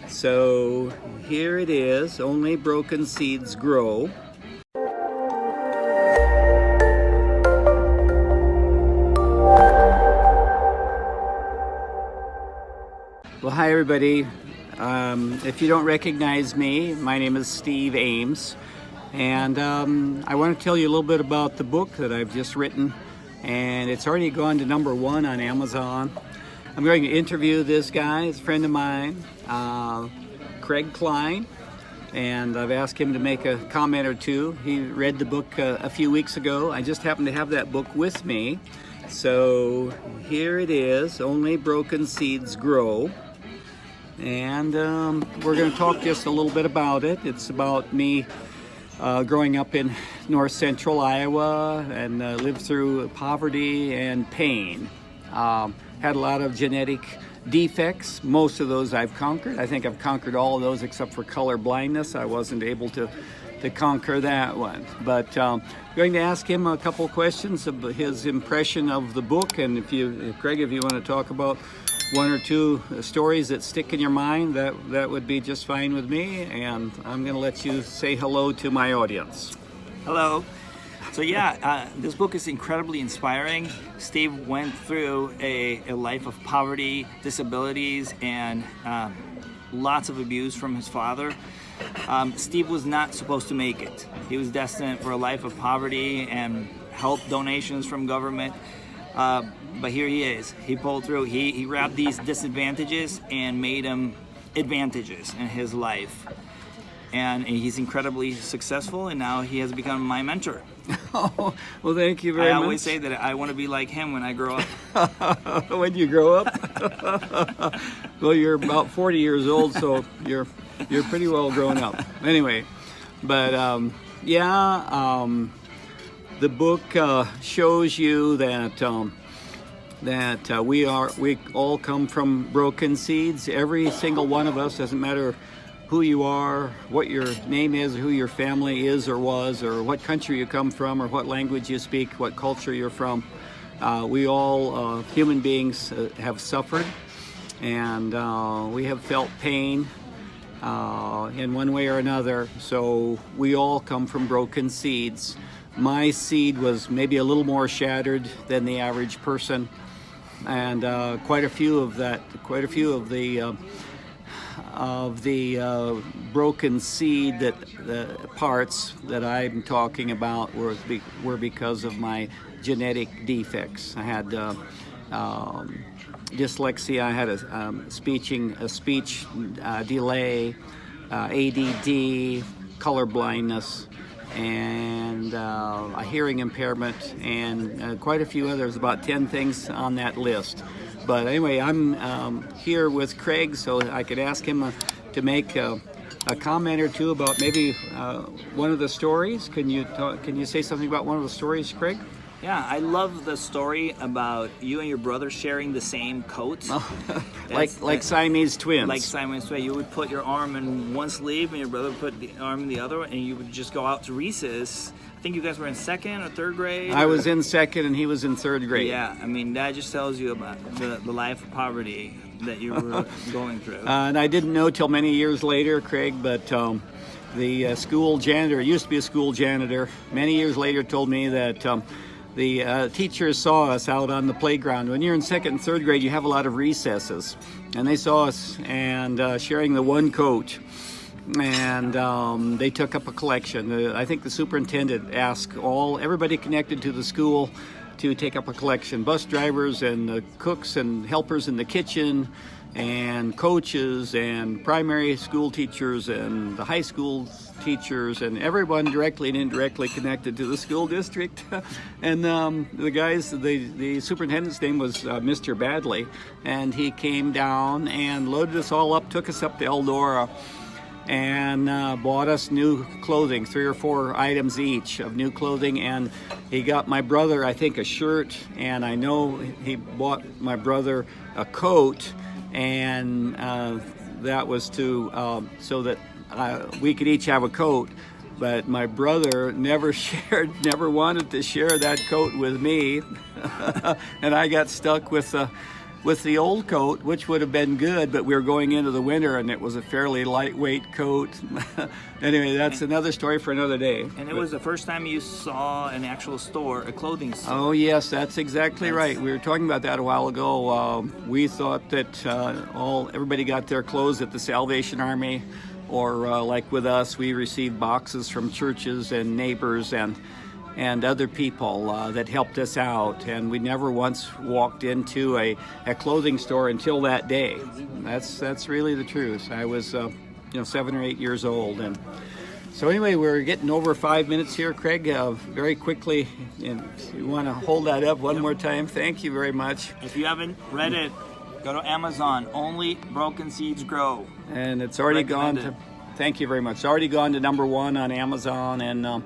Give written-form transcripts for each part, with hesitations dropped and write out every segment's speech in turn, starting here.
So here it is, Only Broken Seeds Grow. Well, hi everybody. If you don't recognize me, my name is Steve Ames, and I want to tell you a little bit about the book that I've just written, and it's already gone to #1 on Amazon. I'm going to interview this guy, he's a friend of mine, Klein, and I've asked him to make a comment or two. He read the book a few weeks ago. I just happen to have that book with me. So here it is, Only Broken Seeds Grow. And we're going to talk just a little bit about it. It's about me growing up in north central Iowa and lived through poverty and pain. Had a lot of genetic defects. Most of those I've conquered. I think I've conquered all of those except for color blindness. I wasn't able to conquer that one. But going to ask him a couple questions of his impression of the book, and Craig, if you want to talk about one or two stories that stick in your mind, that would be just fine with me. And I'm going to let you say hello to my audience. Hello. So yeah, this book is incredibly inspiring. Steve went through a life of poverty, disabilities, and lots of abuse from his father. Steve was not supposed to make it. He was destined for a life of poverty and help donations from government. But here he is. He pulled through. He wrapped these disadvantages and made them advantages in his life. And he's incredibly successful, and now he has become my mentor. Oh, well, thank you very much. I always say that I want to be like him when I grow up. When you grow up? Well, you're about 40 years old, so you're pretty well grown up. Anyway, but the book shows you that we all come from broken seeds. Every single one of us, doesn't matter who you are, what your name is, who your family is or was, or what country you come from, or what language you speak, what culture you're from. We all, human beings, have suffered, and we have felt pain in one way or another. So we all come from broken seeds. My seed was maybe a little more shattered than the average person, and quite a few of the broken seed, that the parts that I'm talking about were because of my genetic defects. I had dyslexia. I had a speech delay, ADD, color blindness, and a hearing impairment, and quite a few others, about 10 things on that list. But anyway, I'm here with Craig, so I could ask him to make a comment or two about maybe one of the stories. Can you say something about one of the stories, Craig? Yeah, I love the story about you and your brother sharing the same coat. Oh, like Siamese twins. Like Siamese twins. You would put your arm in one sleeve and your brother would put the arm in the other, and you would just go out to recess. I think you guys were in 2nd or 3rd grade. I was in 2nd and he was in 3rd grade. Yeah, I mean, that just tells you about the life of poverty that you were going through. And I didn't know till many years later, Craig, but the school janitor, used to be a school janitor, many years later told me that the teachers saw us out on the playground. When you're in 2nd and 3rd grade, you have a lot of recesses. And they saw us and sharing the one coat. And they took up a collection. I think the superintendent asked everybody connected to the school to take up a collection. Bus drivers and cooks and helpers in the kitchen, and coaches and primary school teachers and the high school teachers, and everyone directly and indirectly connected to the school district. And the superintendent's name was Mr. Badley, and he came down and loaded us all up, took us up to Eldora, and bought us new clothing, 3 or 4 items each of new clothing. And he got my brother, I think, a shirt, and I know he bought my brother a coat, and that was so that we could each have a coat. But my brother never wanted to share that coat with me. And I got stuck with with the old coat, which would have been good, but we were going into the winter and it was a fairly lightweight coat. Anyway, that's another story for another day. And it was the first time you saw an actual store, a clothing store. Oh yes, that's exactly right. We were talking about that a while ago. We thought that everybody got their clothes at the Salvation Army, or like with us, we received boxes from churches and neighbors and other people that helped us out, and we never once walked into a clothing store until that day. That's really the truth. I was 7 or 8 years old, and so anyway, we're getting over 5 minutes here, Craig. Very quickly, and if you want to hold that up one more time, thank you very much. If you haven't read it, go to Amazon. Only Broken Seeds Grow. And it's already gone to. Thank you very much. It's already gone to #1 on Amazon, and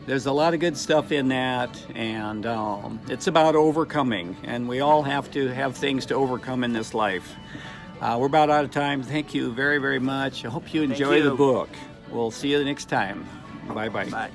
there's a lot of good stuff in that, and it's about overcoming, and we all have to have things to overcome in this life. We're about out of time. Thank you very, very much. I hope you enjoy the book. We'll see you the next time. Bye-bye. Bye.